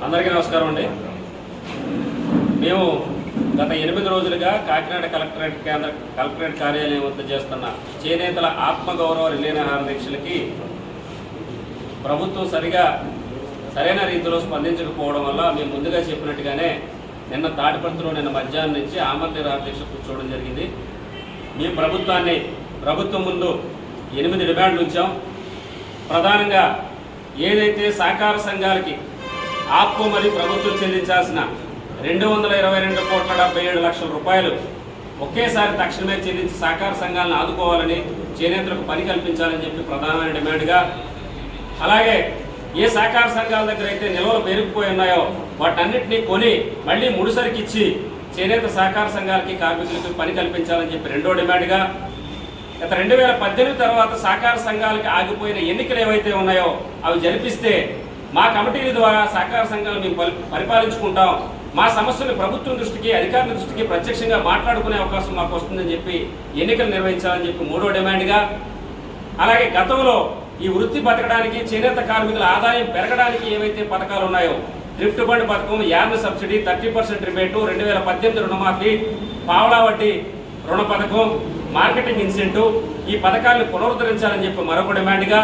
అందరికీ నమస్కారం అండి. మేము గత 8 రోజులుగా కాకినాడ కలెక్టరేట్ కార్యాలయం వద్ద చేస్తున్న చేనేతల ఆత్మగౌరవ రిలే నిరాహార దీక్షలకి ప్రభుత్వం సరైన రీతిలో స్పందించకపోవడం వల్ల మేము ముందుగా చెప్పినట్టుగానే నిన్న తాడిపత్రిలో నిన్న మధ్యాహ్నం నుంచి ఆమరణ నిరాహార దీక్ష కూర్చోవడం జరిగింది. మేము ప్రభుత్వం ముందు 8 డిమాండ్లు ఉంచాం. ప్రధానంగా ఏదైతే సహకార సంఘాలకి ఆప్కో మరియు ప్రభుత్వం చెల్లించాల్సిన 222,77 రూపాయలు ఒకేసారి తక్షణమే చెల్లించి సహకార సంఘాలను ఆదుకోవాలని, చేనేతలకు పని కల్పించాలని చెప్పి ప్రధానమైన డిమాండ్గా, అలాగే ఏ సహకార సంఘాల దగ్గర అయితే నిల్వలు పెరిగిపోయి ఉన్నాయో వాటన్నిటినీ కొని మళ్ళీ ముడిసరికి ఇచ్చి చేనేత సహకార సంఘాలకి కార్మికులకు పని కల్పించాలని చెప్పి రెండో డిమాండ్గా, గత 2018 తర్వాత సహకార సంఘాలకి ఆగిపోయిన ఎన్నికలు ఏవైతే ఉన్నాయో అవి జరిపిస్తే మా కమిటీల ద్వారా సహకార సంఘాలు మేము పరిపాలించుకుంటాం, మా సమస్యలు ప్రభుత్వం దృష్టికి, అధికారుల దృష్టికి ప్రత్యక్షంగా మాట్లాడుకునే అవకాశం మాకు వస్తుందని చెప్పి ఎన్నికలు నిర్వహించాలని చెప్పి మూడో డిమాండ్గా, అలాగే గతంలో ఈ వృత్తి బతకడానికి, చేనేత కార్మికుల ఆదాయం పెరగడానికి ఏవైతే పథకాలు ఉన్నాయో, డ్రిఫ్ట్ బండ్ పథకం, యార్న్ సబ్సిడీ, 30% రిబేటు, 2018 రుణమాఫీ, పావలా వడ్డీ రుణ పథకం, మార్కెటింగ్ ఇన్సెంటివ్, ఈ పథకాలను పునరుద్ధరించాలని చెప్పి మరొక డిమాండ్గా,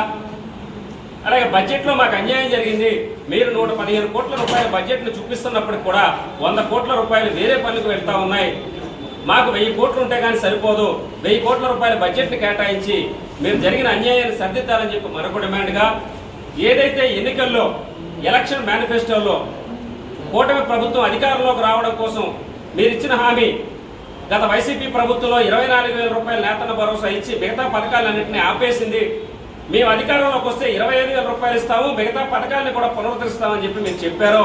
అలాగే బడ్జెట్లో మాకు అన్యాయం జరిగింది, మీరు 115 కోట్ల రూపాయల బడ్జెట్ను చూపిస్తున్నప్పటికి కూడా 100 కోట్ల రూపాయలు వేరే పనులకు వెళ్తూ ఉన్నాయి, మాకు 1000 కోట్లు ఉంటే కానీ సరిపోదు, 1000 కోట్ల రూపాయల బడ్జెట్ని కేటాయించి మీరు జరిగిన అన్యాయాన్ని సర్దిద్దాలని చెప్పి మరొక డిమాండ్గా, ఏదైతే ఎన్నికల్లో ఎలక్షన్ మేనిఫెస్టోలో కూటమి ప్రభుత్వం అధికారంలోకి రావడం కోసం మీరు ఇచ్చిన హామీ గత వైసీపీ ప్రభుత్వంలో 24,000 రూపాయల నేతన్న భరోసా ఇచ్చి మిగతా పథకాలన్నింటినీ ఆపేసింది, మేము అధికారంలోకి వస్తే 25,000 రూపాయలు ఇస్తాము, మిగతా పథకాలను కూడా పునరుద్ధరిస్తామని చెప్పి మీరు చెప్పారో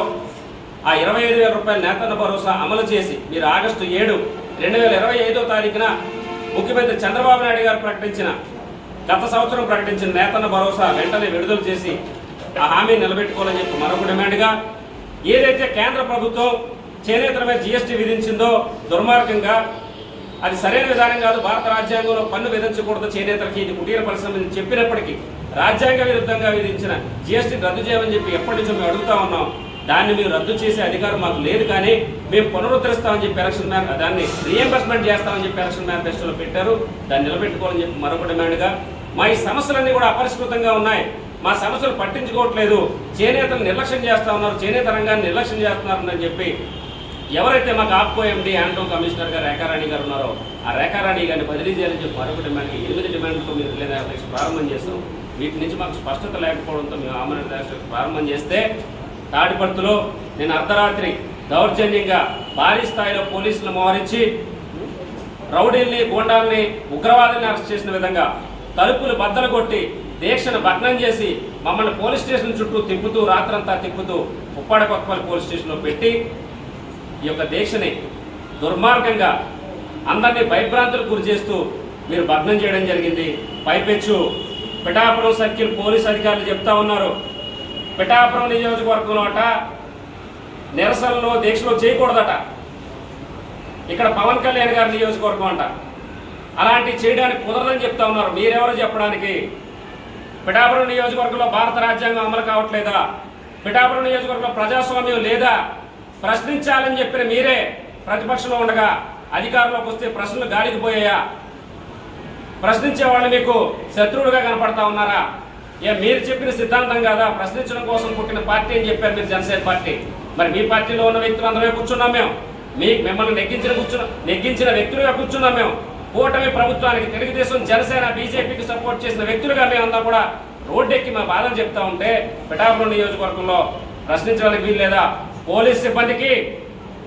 ఆ 25,000 రూపాయల నేతన్న భరోసా అమలు చేసి మీరు ఆగస్టు 7, 2025 తారీఖున ముఖ్యమంత్రి చంద్రబాబు నాయుడు గారు గత సంవత్సరం ప్రకటించిన నేతన్న భరోసా వెంటనే విడుదల చేసి ఆ హామీ నిలబెట్టుకోవాలని చెప్పి మరొక డిమాండ్గా, ఏదైతే కేంద్ర ప్రభుత్వం చేనేతల మీద GST విధించిందో దుర్మార్గంగా, అది సరైన విధానం కాదు, భారత రాజ్యాంగంలో పన్ను విధించకూడదు చేనేతలకి, ఇది కుటీర పరిశ్రమ చెప్పినప్పటికీ రాజ్యాంగ విరుద్ధంగా విధించిన GST రద్దు చేయమని చెప్పి ఎప్పటి నుంచో మేము అడుగుతా ఉన్నాం. దాన్ని మేము రద్దు చేసే అధికారం మాకు లేదు, కానీ మేము పునరుద్ధరిస్తామని చెప్పి దాన్ని రీఎంబర్స్మెంట్ చేస్తామని చెప్పి ఎలక్షన్ మేనిఫెస్టోలో పెట్టారు, దాన్ని నిలబెట్టుకోవాలని చెప్పి మరొక డిమాండ్గా, మా ఈ సమస్యలన్నీ కూడా అపరిష్కృతంగా ఉన్నాయి, మా సమస్యలు పట్టించుకోవట్లేదు, చేనేతలు నిర్లక్ష్యం చేస్తూ ఉన్నారు, చేనేత రంగాన్ని నిర్లక్ష్యం చేస్తున్నారని చెప్పి ఎవరైతే మాకు ఆప్కో MD హ్యాండ్లూమ్ కమిషనర్ గారు రేఖారాణి గారు ఉన్నారో ఆ రేఖారాణి గారిని బదిలీ చేయాలని చెప్పి మరొక డిమాండ్కి 8 డిమాండ్లతో మీరు రిలే నిరాహార దీక్ష ప్రారంభం చేస్తాం. వీటి నుంచి మాకు స్పష్టత లేకపోవడంతో మేము ఆమరణ నిరాహార దీక్ష ప్రారంభం చేస్తే తాడిపత్రిలో నేను అర్ధరాత్రి దౌర్జన్యంగా భారీ స్థాయిలో పోలీసులు మోహరించి రౌడీల్ని, గూండాల్ని, ఉగ్రవాదుల్ని అరెస్ట్ చేసిన విధంగా తలుపులు బద్దలు కొట్టి దీక్షను భగ్నం చేసి మమ్మల్ని పోలీస్ స్టేషన్ చుట్టూ తిప్పుతూ, రాత్రంతా తిప్పుతూ ఉప్పాడ కొత్తపల్లి పోలీస్ స్టేషన్లో పెట్టి ఈ యొక్క దీక్షని దుర్మార్గంగా అందరినీ భయభ్రాంతులకు గురి చేస్తూ మీరు భగ్నం చేయడం జరిగింది. పైపెచ్చు పిఠాపురం సర్కిల్ పోలీస్ అధికారులు చెప్తా ఉన్నారు, పిఠాపురం నియోజకవర్గంలో అట నిరసనలో, దీక్షలో చేయకూడదట, ఇక్కడ పవన్ కళ్యాణ్ గారి నియోజకవర్గం అంట, అలాంటివి చేయడానికి కుదరదని చెప్తా ఉన్నారు. మీరెవరో చెప్పడానికి? పిఠాపురం నియోజకవర్గంలో భారత రాజ్యాంగం అమలు కావట్లేదా? పిఠాపురం నియోజకవర్గంలో ప్రజాస్వామ్యం లేదా? ప్రశ్నించాలని చెప్పిన మీరే ప్రతిపక్షంలో ఉండగా అధికారంలోకి వస్తే ప్రశ్నలు గాలికి పోయాయా? ప్రశ్నించే వాళ్ళు మీకు శత్రువులుగా కనపడతా ఉన్నారా? మీరు చెప్పిన సిద్ధాంతం కాదా? ప్రశ్నించడం కోసం పుట్టిన పార్టీ అని చెప్పారు మీరు, జనసేన పార్టీ. మరి మీ పార్టీలో ఉన్న వ్యక్తులు అందరమే కూర్చున్నాం మేము, మిమ్మల్ని నెగ్గించిన వ్యక్తులుగా కూర్చున్నాం మేము. కూటమి ప్రభుత్వానికి, తెలుగుదేశం, జనసేన, బీజేపీకి సపోర్ట్ చేసిన వ్యక్తులుగా మేమంతా కూడా రోడ్డెక్కి మా బాధలు చెప్తా ఉంటే పిఠాపురం నియోజకవర్గంలో ప్రశ్నించడానికి వీలు లేదా? పోలీస్ సిబ్బందికి,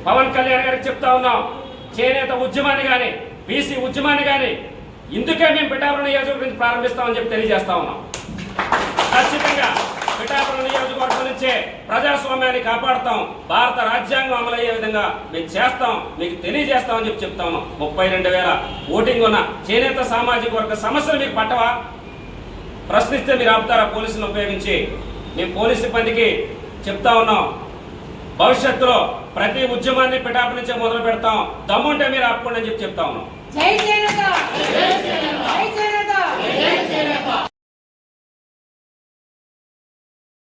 పవన్ కళ్యాణ్ గారికి చెప్తా ఉన్నాం, చేనేత ఉద్యమాన్ని కానీ, బీసీ ఉద్యమాన్ని కానీ ఇందుకే మేము పిఠాపురం నియోజకవర్గం నుంచి ప్రారంభిస్తామని చెప్పి తెలియజేస్తా ఉన్నాం. ఖచ్చితంగా పిఠాపురం నియోజకవర్గం నుంచే ప్రజాస్వామ్యాన్ని కాపాడుతాం, భారత రాజ్యాంగం అమలయ్యే విధంగా మేము చేస్తాం, మీకు తెలియజేస్తామని చెప్పి చెప్తా ఉన్నాం. 32,000 ఓటింగ్ ఉన్న చేనేత సామాజిక వర్గ సమస్యలు మీకు పట్టవా? ప్రశ్నిస్తే మీరు ఆపుతారా పోలీసులను ఉపయోగించి? మేము పోలీస్ సిబ్బందికి చెప్తా ఉన్నాం, భవిష్యత్తులో ప్రతి ఉద్యమాన్ని పిఠాపురం నుంచే మొదలు పెడతాం, దమ్ముంటే మీరు ఆపుకోండి అని చెప్పి చెప్తా ఉన్నాం.